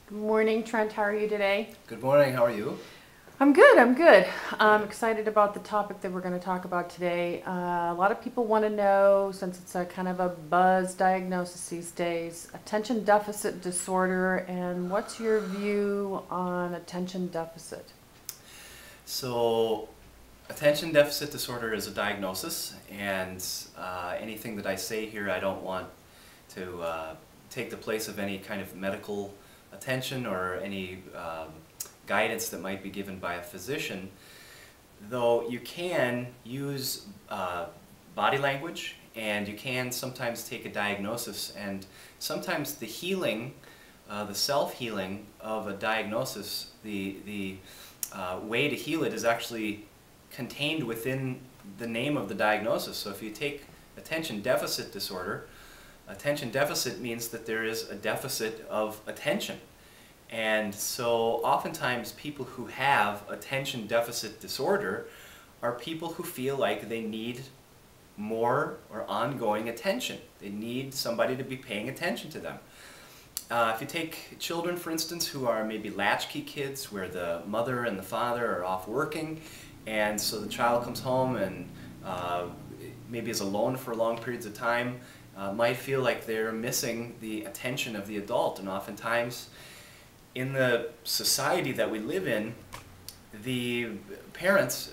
Good morning, Trent. How are you today? Good morning, how are you? I'm good. I'm good. I'm excited about the topic that we're going to talk about today. A lot of people want to know, since it's a kind of a buzz diagnosis these days, attention deficit disorder, and what's your view on attention deficit? So, attention deficit disorder is a diagnosis, and anything that I say here, I don't want to take the place of any kind of medical attention or any guidance that might be given by a physician, though you can use body language and you can sometimes take a diagnosis, and sometimes the healing, the self-healing of a diagnosis, the way to heal it is actually contained within the name of the diagnosis. So if you take attention deficit disorder, attention deficit means that there is a deficit of attention. And so oftentimes people who have attention deficit disorder are people who feel like they need more or ongoing attention. They need somebody to be paying attention to them. If you take children, for instance, who are maybe latchkey kids, where the mother and the father are off working, and so the child comes home and maybe is alone for long periods of time, might feel like they're missing the attention of the adult. And oftentimes in the society that we live in, the parents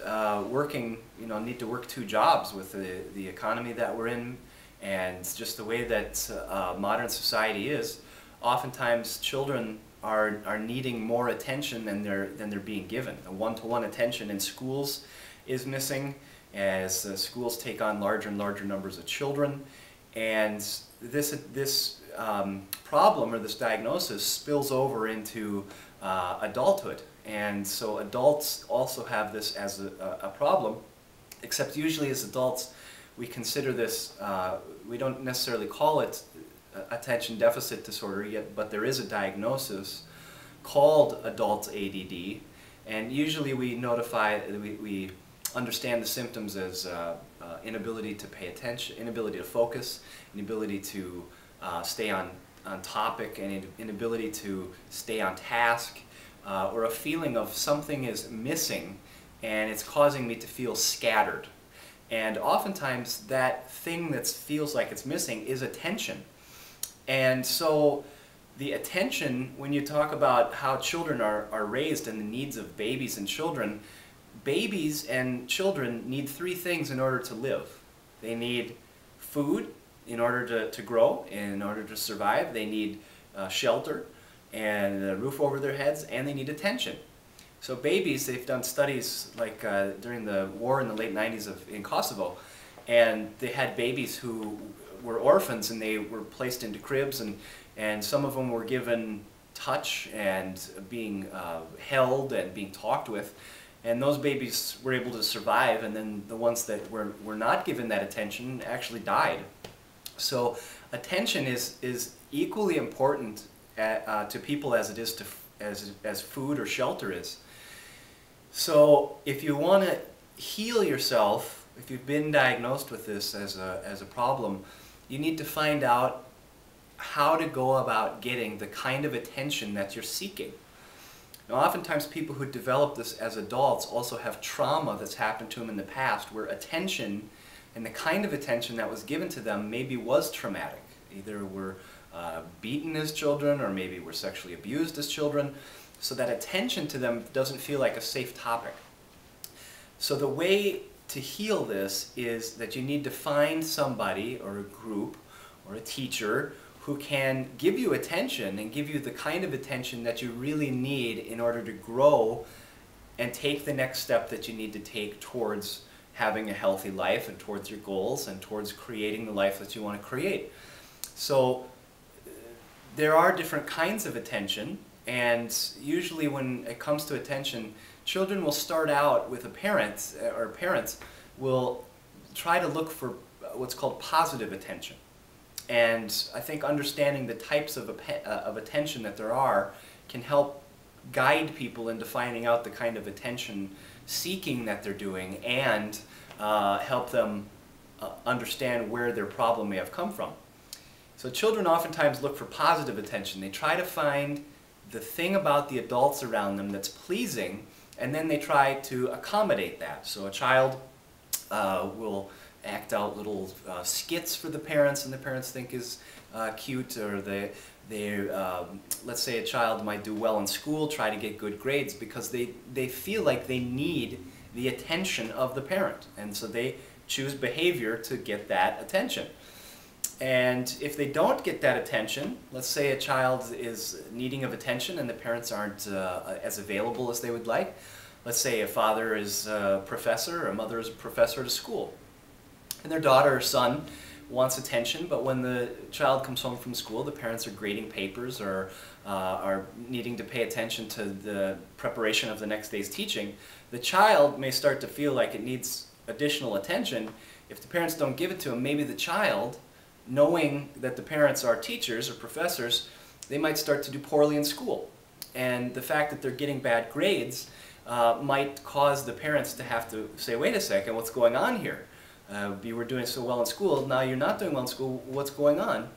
working, need to work two jobs with the economy that we're in and just the way that modern society is. Oftentimes children are needing more attention than they're being given. The one-to-one attention in schools is missing as schools take on larger and larger numbers of children, and this problem or this diagnosis spills over into adulthood. And so adults also have this as a problem, except usually as adults we consider this, we don't necessarily call it attention deficit disorder yet, but there is a diagnosis called adult ADD, and usually we we understand the symptoms as inability to pay attention, inability to focus, inability to stay on topic, and inability to stay on task, or a feeling of something is missing and it's causing me to feel scattered. And oftentimes that thing that feels like it's missing is attention. And so the attention, when you talk about how children are raised and the needs of babies and children, babies and children need three things in order to live. They need food in order to grow, in order to survive. They need shelter and a roof over their heads, and they need attention. So babies, they've done studies like during the war in the late 90s in Kosovo, and they had babies who were orphans and they were placed into cribs, and some of them were given touch and being held and being talked with, and those babies were able to survive, and then the ones that were not given that attention actually died. So attention is equally important to people as it is to as food or shelter is. So if you want to heal yourself, if you've been diagnosed with this as a problem, you need to find out how to go about getting the kind of attention that you're seeking. Now, oftentimes people who develop this as adults also have trauma that's happened to them in the past, where attention and the kind of attention that was given to them maybe was traumatic. Either were beaten as children, or maybe were sexually abused as children, so that attention to them doesn't feel like a safe topic. So the way to heal this is that you need to find somebody or a group or a teacher who can give you attention and give you the kind of attention that you really need in order to grow and take the next step that you need to take towards having a healthy life and towards your goals and towards creating the life that you want to create. So there are different kinds of attention, and usually when it comes to attention, children will start out with a parent, or parents will try to look for what's called positive attention. And I think understanding the types of attention that there are can help guide people into finding out the kind of attention seeking that they're doing, and help them understand where their problem may have come from. So children oftentimes look for positive attention. They try to find the thing about the adults around them that's pleasing, and then they try to accommodate that. So a child will act out little skits for the parents, and the parents think is cute, or let's say a child might do well in school, try to get good grades, because they feel like they need the attention of the parent, and so they choose behavior to get that attention. And if they don't get that attention, let's say a child is needing of attention and the parents aren't as available as they would like. Let's say a father is a professor or a mother is a professor at a school, and their daughter or son wants attention, but when the child comes home from school, the parents are grading papers or are needing to pay attention to the preparation of the next day's teaching. The child may start to feel like it needs additional attention. If the parents don't give it to him, maybe the child, knowing that the parents are teachers or professors, they might start to do poorly in school. And the fact that they're getting bad grades might cause the parents to have to say, wait a second, what's going on here? You were doing so well in school, now you're not doing well in school, what's going on?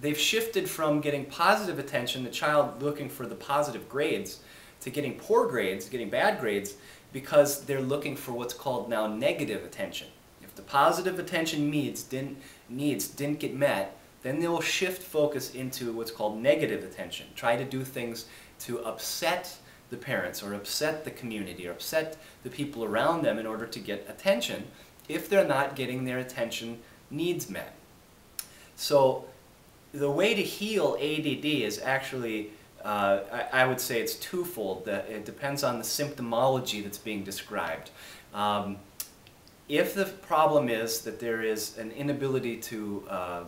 They've shifted from getting positive attention, the child looking for the positive grades, to getting poor grades, getting bad grades, because they're looking for what's called now negative attention. If the positive attention needs didn't get met, then they will shift focus into what's called negative attention. Try to do things to upset the parents or upset the community or upset the people around them in order to get attention if they're not getting their attention needs met. So the way to heal ADD is actually, I would say it's twofold. It depends on the symptomology that's being described. If the problem is that there is an inability to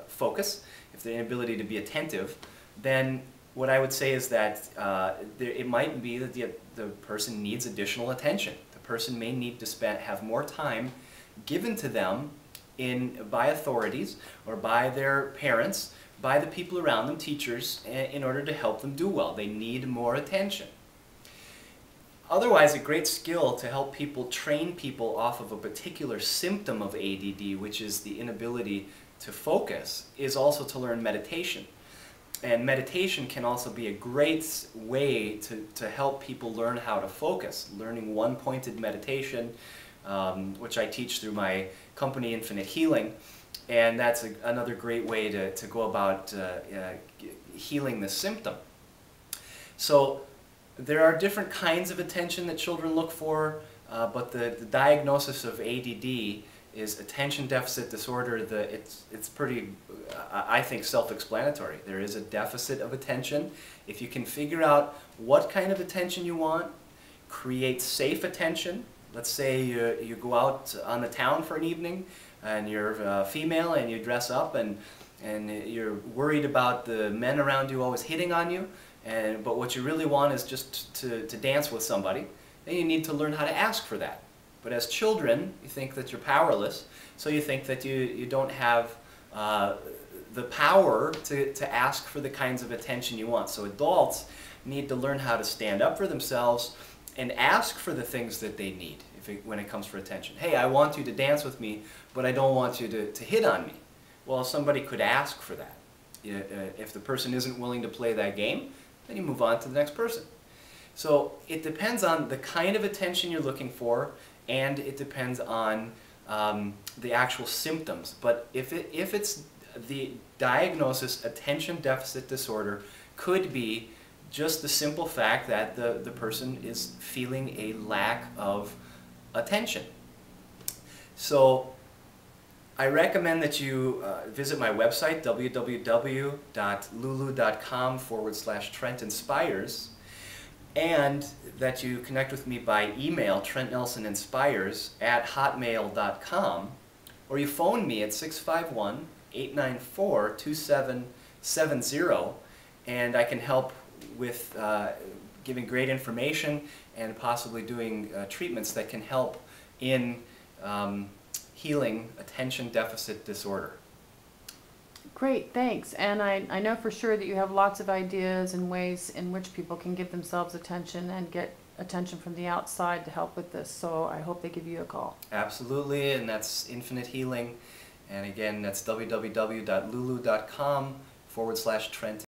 focus, if the inability to be attentive, then what I would say is that it might be that the person needs additional attention. The person may need to have more time given to them by authorities or by their parents, by the people around them, teachers, in order to help them do well. They need more attention. Otherwise, a great skill to help people, train people off of a particular symptom of ADD, which is the inability to focus, is also to learn meditation. And meditation can also be a great way to help people learn how to focus. Learning one-pointed meditation, which I teach through my company, Infinite Healing. And that's another great way to go about healing the symptom. So there are different kinds of attention that children look for, but the diagnosis of ADD is attention deficit disorder. It's pretty, I think, self-explanatory. There is a deficit of attention. If you can figure out what kind of attention you want, create safe attention. Let's say you go out on the town for an evening and you're female and you dress up and you're worried about the men around you always hitting on you, but what you really want is just to dance with somebody. Then you need to learn how to ask for that. But as children, you think that you're powerless, so you think that you don't have the power to ask for the kinds of attention you want. So adults need to learn how to stand up for themselves and ask for the things that they need when it comes for attention. Hey, I want you to dance with me, but I don't want you to hit on me. Well, somebody could ask for that. If the person isn't willing to play that game, then you move on to the neit's person. So it depends on the kind of attention you're looking for, and it depends on the actual symptoms. But if it's the diagnosis, attention deficit disorder could be just the simple fact that the person is feeling a lack of attention. So I recommend that you visit my website, www.lulu.com/Trent Inspires, and that you connect with me by email, trentnelsonInspires@hotmail.com, or you phone me at 651-894-2770, and I can help with giving great information and possibly doing treatments that can help in healing attention deficit disorder. Great, thanks. And I know for sure that you have lots of ideas and ways in which people can give themselves attention and get attention from the outside to help with this. So I hope they give you a call. Absolutely, and that's Infinite Healing. And again, that's www.lulu.com/Trent